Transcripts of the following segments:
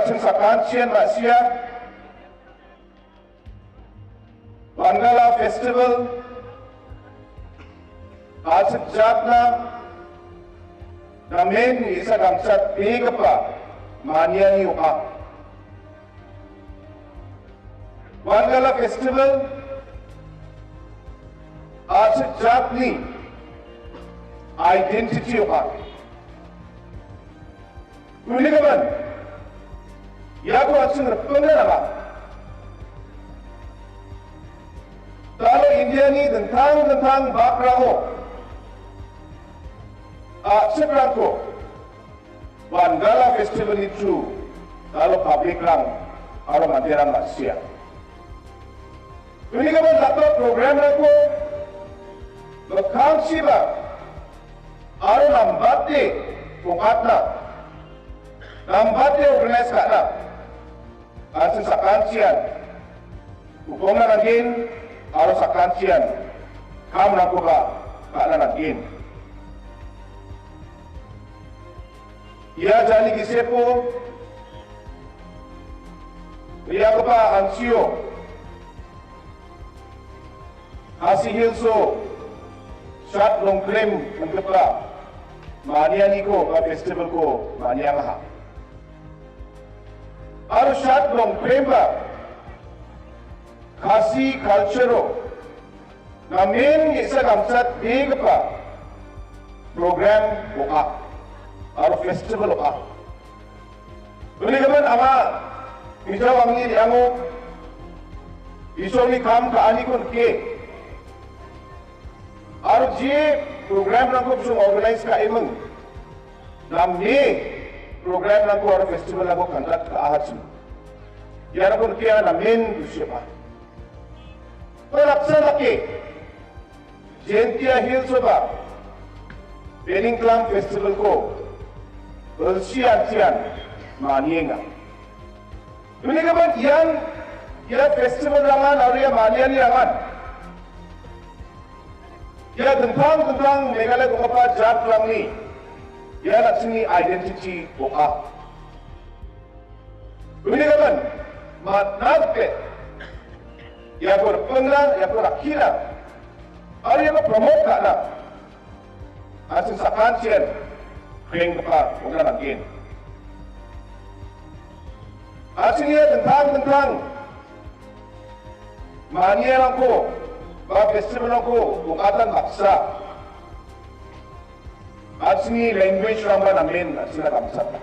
Achin Sakanchian Masia, Wangala Festival, Achin Jatna, Namen isa damsat bigapa mania ni uka. Wangala Festival, Achin Jatni, identity uka. Uligaman, ya ko achin repengana. Kalau India ni tentang bakraho, seberangko, Wangala Festival itu, kalau public lang, kalau mandiran Malaysia. Uligaman satu program aku, bekang siapa, kalau lambatnya, pukatna. Lambatnya organize kana, asin sakansian, hukum na nagin, aro sakansian, kam na ko ba, kana nagin. Ia jali gisepo, ia ko ba ansio, hasi hilso, shot long claim mengkepla, mania ni ko, ka festival ko, mania ngaha. Aro shot long prema khasi culture na main isa kamsat big pa program oka aro festival oka uli gaman ama ijaw angin yango isoni kam ka ani kon ke aro je program na ko sung organize ka imang na me program lang ko or festival lang ko conduct ka ahad su. Yan ako kaya namin siya pa. Palaksa laki, Gentia Hills ba, Bening Clam Festival ko, Belsian manienga. Ini kapan yan festival langan or yan manian ni langan. Yan tentang Meghalaya ko pa jat lang ni. Yan at sini identity buka. Ini kapan? Matnagke. Ya ko penglang, ya ko rakira. Ari ko promote ka na. Asin sa kansian, kring pa, huwag na nagin. Asin niya tentang mania lang ko, ba festival lang ko, bukatan baksa. At sini language lang ba namin at sila kamsat na.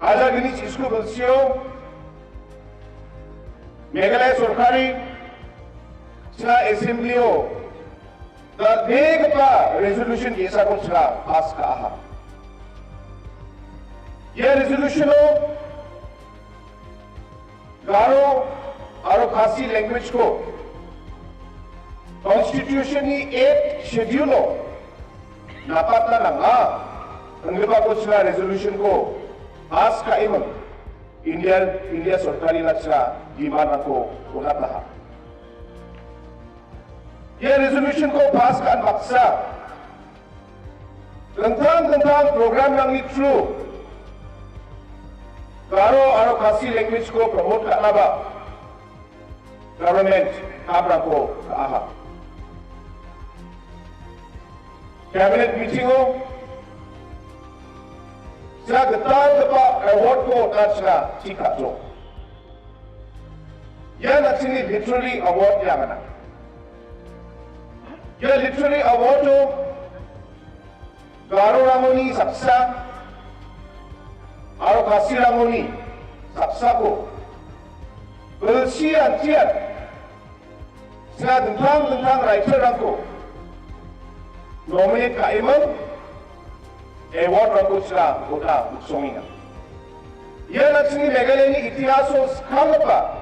Aja gini isku bersio, Meghalaya Sorkari, sila assembly o, dahil pa resolution isa ko sila pass ka aha. Ye resolution o, Garo, aro Khasi language ko, Constitution ni 8 schedule o, dapat na lang ang iba ko sila resolution ko, pass ka imang, India Sorkari na sila, di man ako ulat lahat. Ye resolution ko pass ka ang baksa. Tentang program lang ni true. Garo aro Khasi language ko promote ka na ba? Government, kabra ko kaaha. Cabinet meeting o, sila getang pa award ko na sila chika jo. Yan at sini literally award yang na. Yan literally award o, Garo Ramoni saksa, aro Khasi Ramoni saksa ko. Belsian, sila tentang writer lang ko. Nominate ka imang, award lang ko sila kota buksongin. Yan at sini Meghalaya ni itihaso skam pa,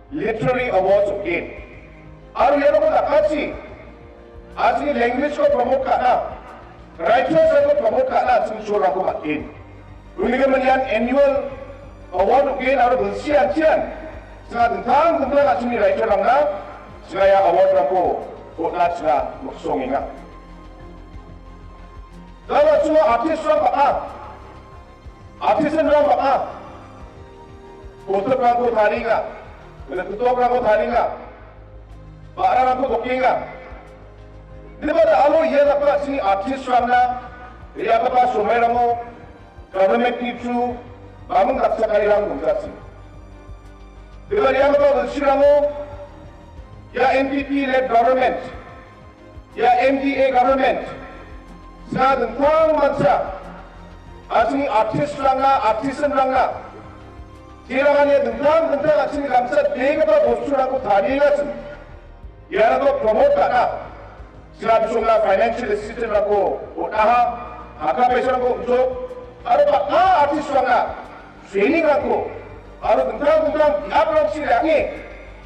literary awards again. Aro yan ako nakatsi, at sini language ko promote ka na, writers ako promote ka na at sini sure ako matin. Runigan man yan annual award again, aro belsian, sila tentang at sini writer lang na, sila ya award lang ko, kota sila buksongin nga. Dalam semua artis orang artisan rang baka kotor rang ko tharinga ketok rang ko tharinga bara rang ko dokinga diba da alo ye lakla sini artist rang na ya apa somai rango government ni true bamung daksa kari rang mungkasi diba ya apa rango ya NPP led government ya MDA government sa tentang mansa asini artist ranga artisan ranga tirangannya tentang asini kamsa dega ba bostu rangko thaniga sin ya to promote kana sila bisungna financial assistance rangko otaha haka paisa rangko unso aro baka artist ranga training rangko aro tentang ya rang si rangi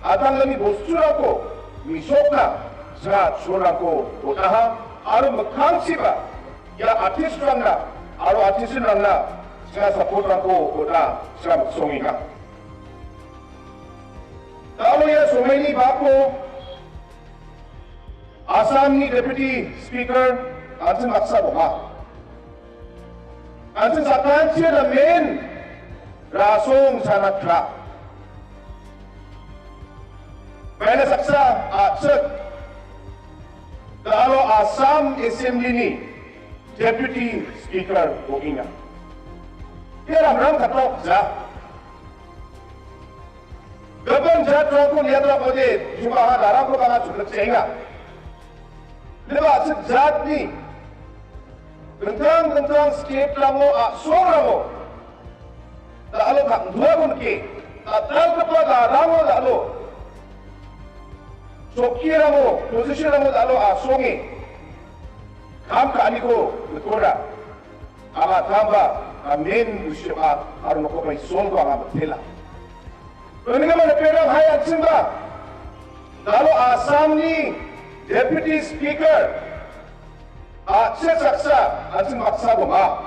atang lami bostu rangko misokna sa surangko otaha aro makhang siba ya artist rangna aro artisan rangna sa support rangko ota sa songinga kalau ya somai bako Assam ni deputy speaker ansin maksa boha ansin sakan sia na main rasong sanatra pena saksa atsat kalau Assam Assembly ni deputy speaker bokinga dia ram katok ja gaban ja troko niatra bode jumaha daram ko kana chulak chenga leba sejat ni tentang state lango soramo lalu kak dua pun ke tatal kepada lango lalu soki lango posisi lango lalu songi kam kani ko betura ama tamba amin usyaba arno ko pai sol ko ama tela ini kan mana perang hayat simba lalu Assam ni Deputy Speaker Aceh saksa ansin maksa boma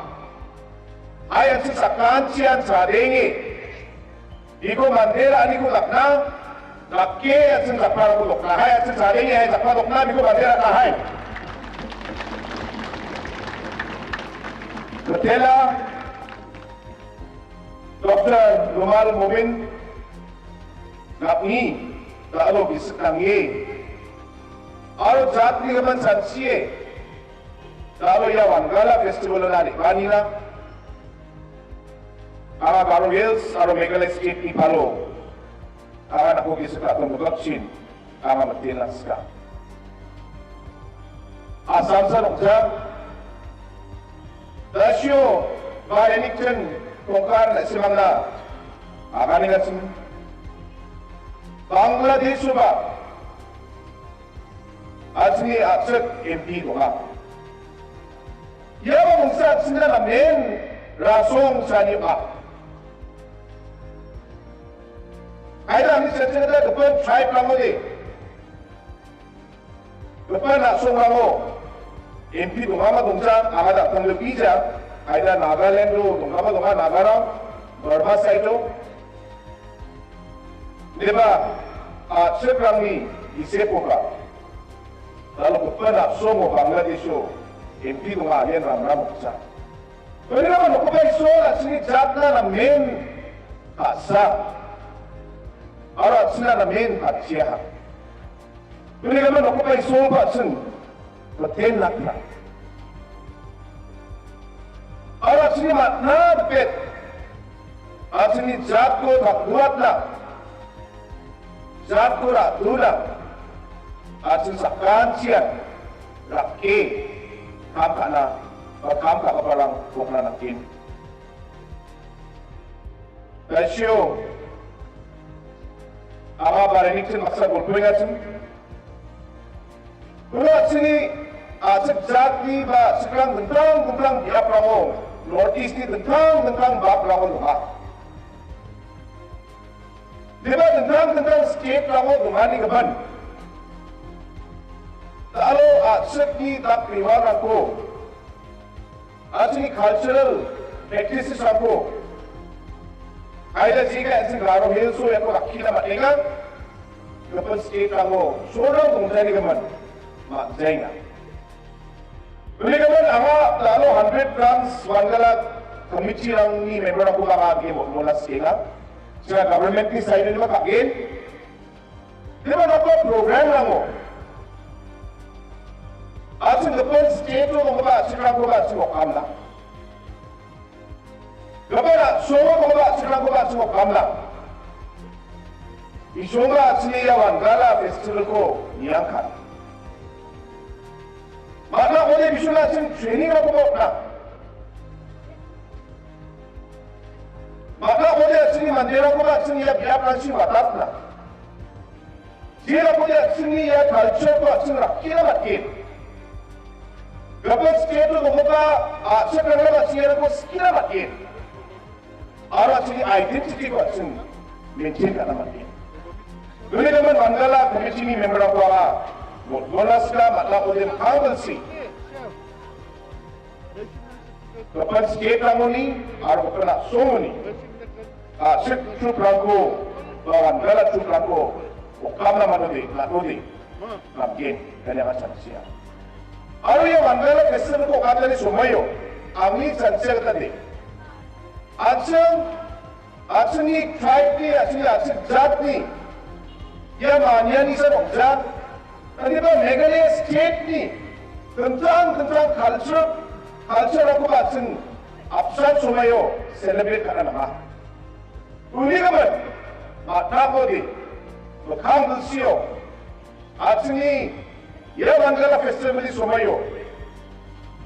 ay ansin sakan siyan sa dengi iko bandera aniko lakna lakke ansin sakpa ko lokna hay ansin sa dengi ay sakpa lokna iko bandera na hay Ketela Dr. Rumal Mubin Nakni Lalu bisekangi Aro jatni gaman sansiye lalu ya Wangala Festival na kanina aga Garos Hills aro Meghalaya State ni palo aga nakugi sa katong production aga matilas ka Assam sa nukja dasyo bayanikchen tongkar na simang na aga ningatsin Bangladesh ba asli aksat MP doa. Ya mungsa sila na main rasong sa nipa. Ayda ni sa sila depan tribe lang mo di. Depan rasong lang mo. MP doa ma mungsa agada tang lebih ja. Ayda Nagaland lo doa ma Nagara Burma side lo. Diba aksat lang ni isepo ka. Lalu kepada semua Bangladesh MP kemarin ram besar. Jadi kalau kepada soal sini jatna na main asa, orang sini na main asia. Jadi kalau kepada soal pasen, betul nakna. Orang sini makna bet, asini jatko tak kuat nak, jatko tak tulang. Asin sakan siyan rakke kam kana kam ka kapalang bukna natin dasyo ama barinik sin maksa gulpuing asin bulat sini asik jati ba sekarang tentang dia prango notice ni tentang bab prango doa diba tentang state prango doa ni kapan Lalu asik ni tak riwayat aku, asik cultural practices aku. Ada jika asik Garos Hills yang aku rakhi nama dengar, kepada state kamu, sorang tunggu ni kaman, mak jaina. Beli kaman, ama lalu 100 Drums Wangala committee ni member ako makakagin mo mula sa sila government ni side ni makakagin. Di ba na po program lang mo? At sa kapag state mo ba, sila ko ba, sila kam lang. Kapag suwa mo ba, sila ko ba, sila kam lang. Isunga sila Wangala Festival ko niyangkan. Mana ko na bisula sin training ako mo na. Mana ko na sini mandira ko ba sini ya biar nasi batat na. Sila ko na sini ya culture ko sini rakira makin. Kapag state ko mo ba sa kanila sila ko skira makin. Ara sini identity ko sini maintain ka naman din. Dulu naman Wangala committee ni member ako Monas ka matla ko din council. Kapag state lang mo ni, araw ko na so mo ni. Sit true lang ko, Wangala true lang ko, ukam naman uli, natuli, nabgin, kanya ka siya. Araw yung Wangala festival ko kata ni sumayo, angin sansya ka tadi. Atsan ni tribe ni, atsan jat ni, ya mania ni sa rokjat, nanti ba Meghalaya state ni, tentang culture ako ba atsan absent sumayo, celebrate ka na naman. Uli naman, matako di, makambal siyo, atsan ni, ya Wangala Festival ni sumayo,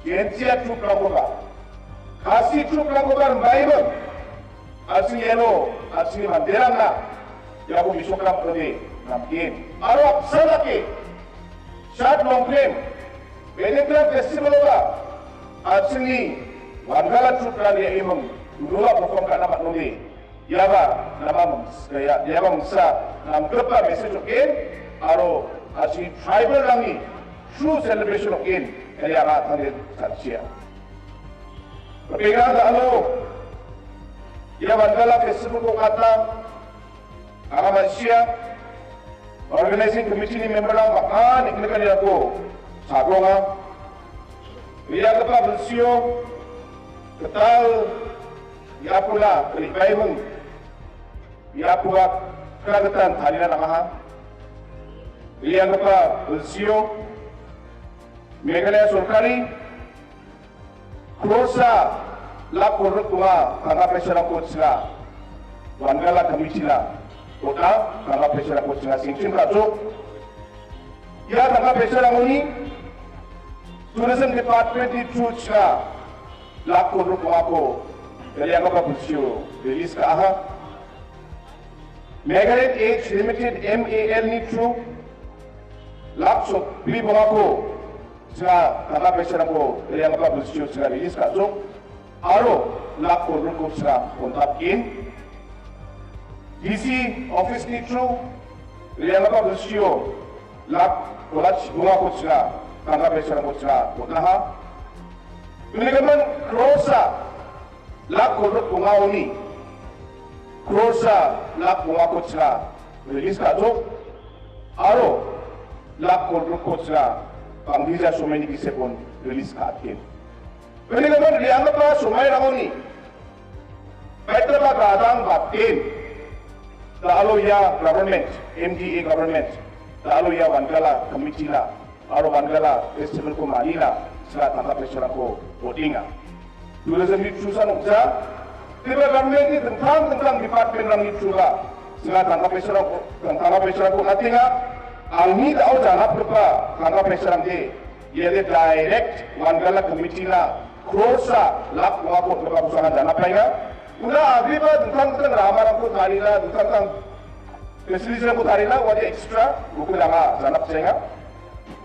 yensiya troop lang ko ba, kasi troop lang ko ba ng Bible, atsan ni mandirang na, ya ko bisok lang ko di, namkin. Araw absent laki, short long frame, Pinnacle festival ba, atsan ni Wangala troop lang ya imong dua perform ka naman nung di, yaba sa namgapa message okin, araw atsan ni tribal lang ni, true celebration okin, kaya nga tangin sansya. Kapag ya Wangala festival ko kata, ang Malaysia, organizing committee ni member lang baka niklikan niya ko sago nga iya ka pa bersyo ketal ya pula kelibay mong ya pula kagatan tali na nakaha iya ka pa bersyo Meghalaya Sorkari krosa lapor tua kanga pesara ko sila Wangala committee la kota kanga pesara ko sila singsin kaso ya kanga pesara ngoni tourism department di truth sila lapor ko dari ang kapabusyo release ka aha Meghalaya Age Limited MAL ni true lapso bili ko sa kanga pesara ko dari ang kapabusyo sila release ka so aro lapor ko sila kontakin DC office ni true riang apa bersio lap kolat bunga ko sila kanga pesara ko sila kotaha Pilihan krosa lap kolot bunga oni krosa lap bunga ko sila release ka so aro lap kolot ko sila pangdija sumeni kisepon release ka atin Pilihan riang apa sumay ramoni Petra ba kadang batin Laalo ya government, MDA government, laalo ya Wangala committee la, aro Wangala festival ko Manila, sila tangkap pesara ko votinga. Tourism ni Chusan Ukja, tiba government ni tentang department lang ni Chuga, sila tangkap pesara ko natinga, ang ni tao janap pa tangkap pesara di, yede direct Wangala committee la, krosa lap ko lepas usaha janap painga. Una agri ba tentang ramah ko tarila tentang facilities ko tarila wala extra buku langa janap saya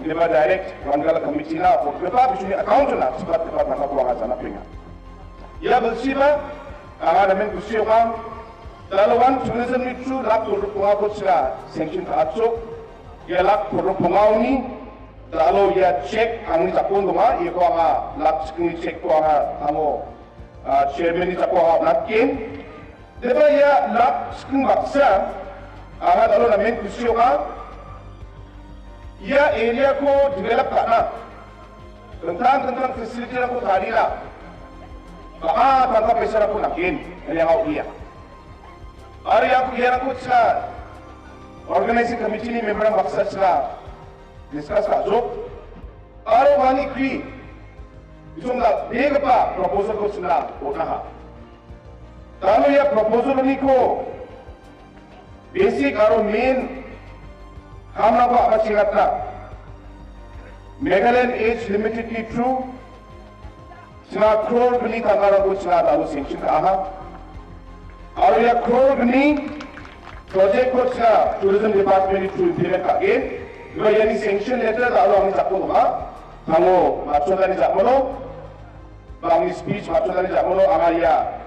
ini ba direct Wangala committee na for lepas bisuni account na sebab lepas nak ko ang janap pinga ya bersiba ang namin kusyo ka dalawan tourism ni true lak ko ko sila sanction ka atso ya lak ko ni dalo ya check ang ni tapon duma iko ang lak screen check ko ang amo chairman ni Chapo nakin, diba ya lap skung baksa, ang alo namin kusyo ka, ya area ko develop ka na, tentang facility na ko tari na, baka tangka pesa na po nakin, yang ako iya. Ari yang kuya ko sa organizing committee ni member ng maksad sila discuss ka. So, ari wani kri, isang na big pa proposal ko sila unaha. Talo ya proposal ni ko basic aro main hamna ko apasingat na. Meghalayan age limitedly true. Sila crore beli tangara ko sila talo sanction ka aha. Aro ya crore beli project ko sila tourism department to implement again. Because yani sanction letter talo ang sakto ba? Hango matunda ni sakmono. Bang speech matunda ni sakmono angaya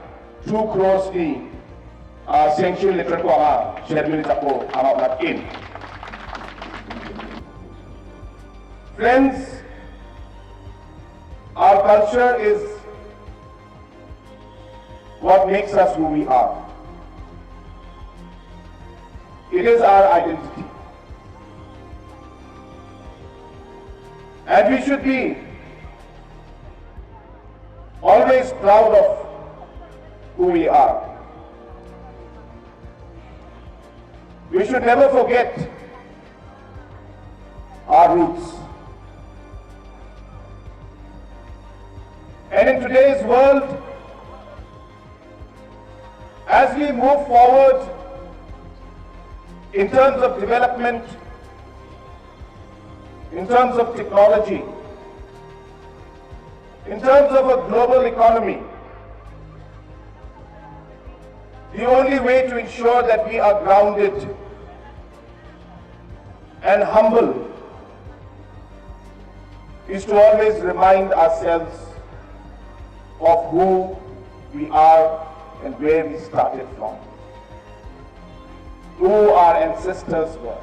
2 crores ni sanction letter ko ama chairman ni sakmo ama makin. Friends, our culture is what makes us who we are. It is our identity. And we should be always proud of who we are. We should never forget our roots. And in today's world, as we move forward in terms of development, in terms of technology, in terms of a global economy, the only way to ensure that we are grounded and humble is to always remind ourselves of who we are and where we started from, who our ancestors were.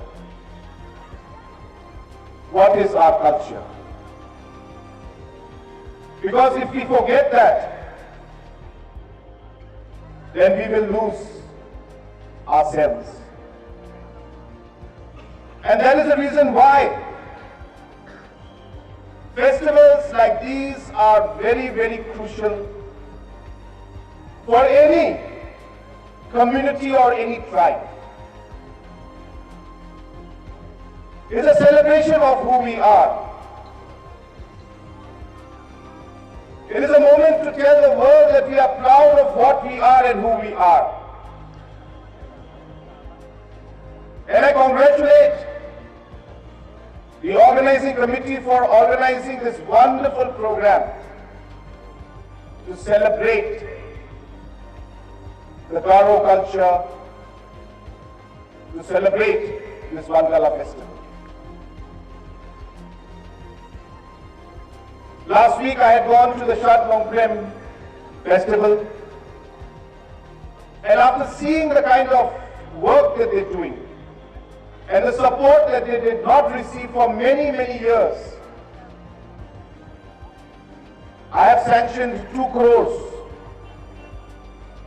What is our culture? Because if we forget that, then we will lose ourselves. And that is the reason why festivals like these are very, very crucial for any community or any tribe. It is a celebration of who we are. It is a moment to tell the world that we are proud of what we are and who we are. And I congratulate the organizing committee for organizing this wonderful program to celebrate the Garo culture, to celebrate this Wangala Festival. Last week I had gone to the Hundred Festival, and after seeing the kind of work that they're doing and the support that they did not receive for many, many years, I have sanctioned 2 crores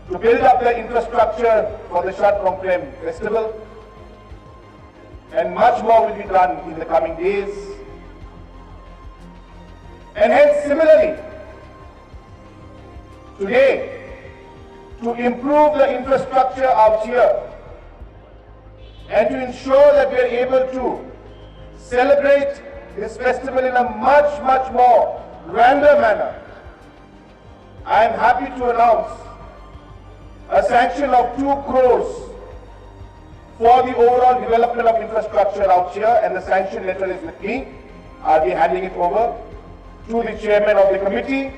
to build up the infrastructure for the Hundred Festival, and much more will be done in the coming days. And hence, similarly, today, to improve the infrastructure out here and to ensure that we are able to celebrate this festival in a much, much more grander manner, I am happy to announce a sanction of 2 crores for the overall development of infrastructure out here, and the sanction letter is with me. I'll be handing it over to the chairman of the committee,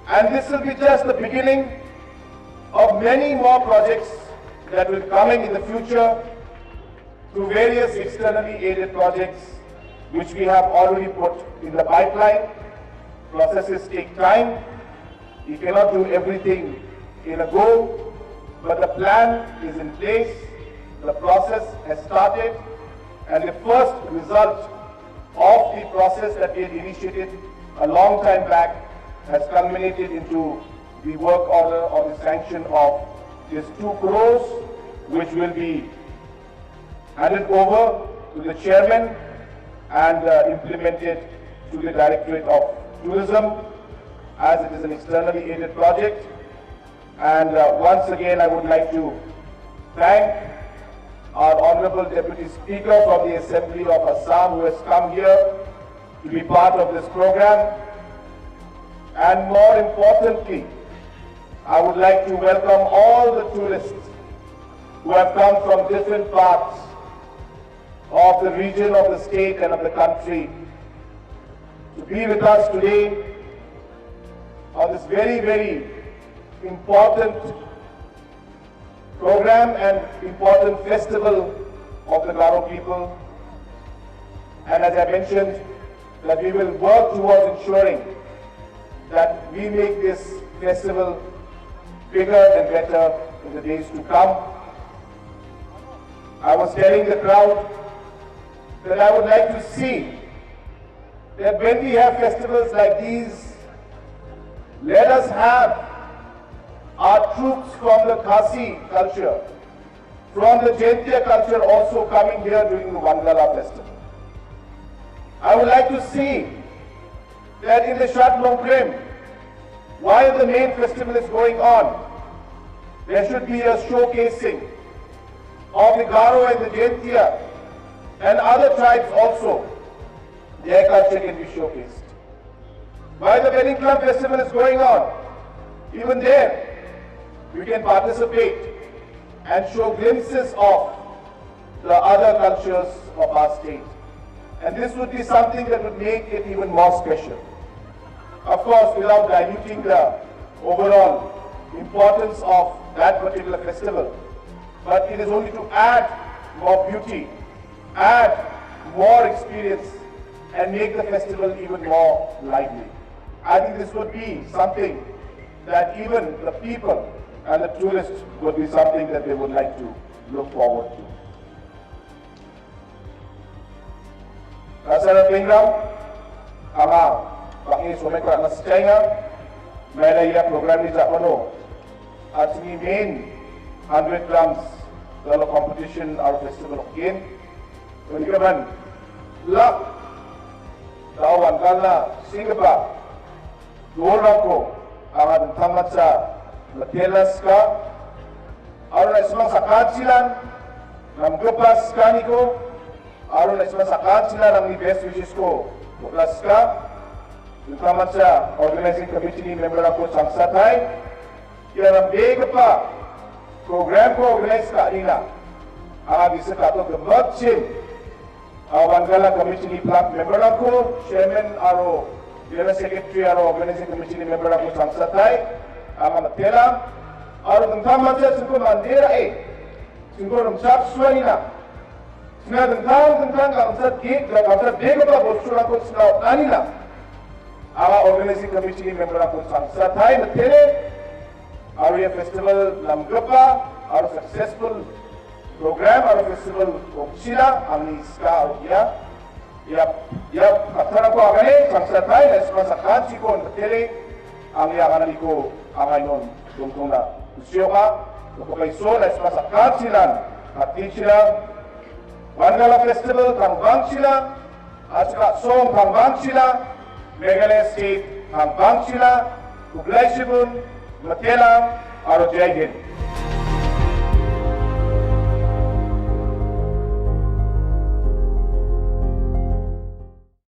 and this will be just the beginning of many more projects that will come in the future through various externally aided projects which we have already put in the pipeline. Processes take time. You cannot do everything in a go, but the plan is in place, the process has started, and the first result of the process that we had initiated a long time back has culminated into the work order or the sanction of these 2 crores, which will be handed over to the chairman and implemented to the Directorate of Tourism. as it is an externally aided project. And once again, I would like to thank our Honorable Deputy Speaker from the Assembly of Assam, who has come here to be part of this program. And more importantly, I would like to welcome all the tourists who have come from different parts of the region, of the state and of the country to be with us today on this very, very important program and important festival of the Garo people. And as I mentioned, that we will work towards ensuring that we make this festival bigger and better in the days to come. I was telling the crowd that I would like to see that when we have festivals like these, let us have our troops from the Khasi culture, from the Jaintia culture also coming here during the Wangala Festival. I would like to see that in the Shatlongkrem, while the main festival is going on, there should be a showcasing of the Garo and the Jaintia and other tribes also. Their culture can be showcased. While the Wedding Club Festival is going on, even there, we can participate and show glimpses of the other cultures of our state. And this would be something that would make it even more special. Of course, without diluting the overall importance of that particular festival, but it is only to add more beauty, add more experience, and make the festival even more lively. I think this would be something that even the people and the tourists would be something that they would like to look forward to. Kasara Pingram, ama baki sumekwa na China, Meghalaya program ni Japono, at the main 100 Drums Wangala competition or festival again. When you come luck, Tao Wangala, Singapore, Dorako, ang tamat sa Matelas ka, aron na isang sakat sila ng gupas kaniko, aron na isang sakat sila ng best wishes ko, plus ka, yung tamat sa organizing committee ni member ako sa Satay, kaya ng bega pa, program ko organize ka nila, ang isa ka ito gabagsin, Wangala committee ni member ako, chairman aro, General Secretary aro organizing committee ni member ako sa Satay, ang matela, aro ng tamat sa singko mandira singko ng sapswa nila, sinadang tang kamsat gig, kamsat bega pa bosu ako sa kanila, ang organizing committee ni member ako sa Satay, matele, aro yung festival lamgapa, aro successful program aro festival sila ang iska aro yap katara ko agane Satay na isma sa kansi ko matele ang yakanali ko ang ayun tungtong na usyo ka kapaiso na isma sa kansi lan hati sila Wangala Festival tangbang sila at saka song tangbang sila Meghalaya State tangbang sila Kuglay Sibun Matelang aro Jai Hind.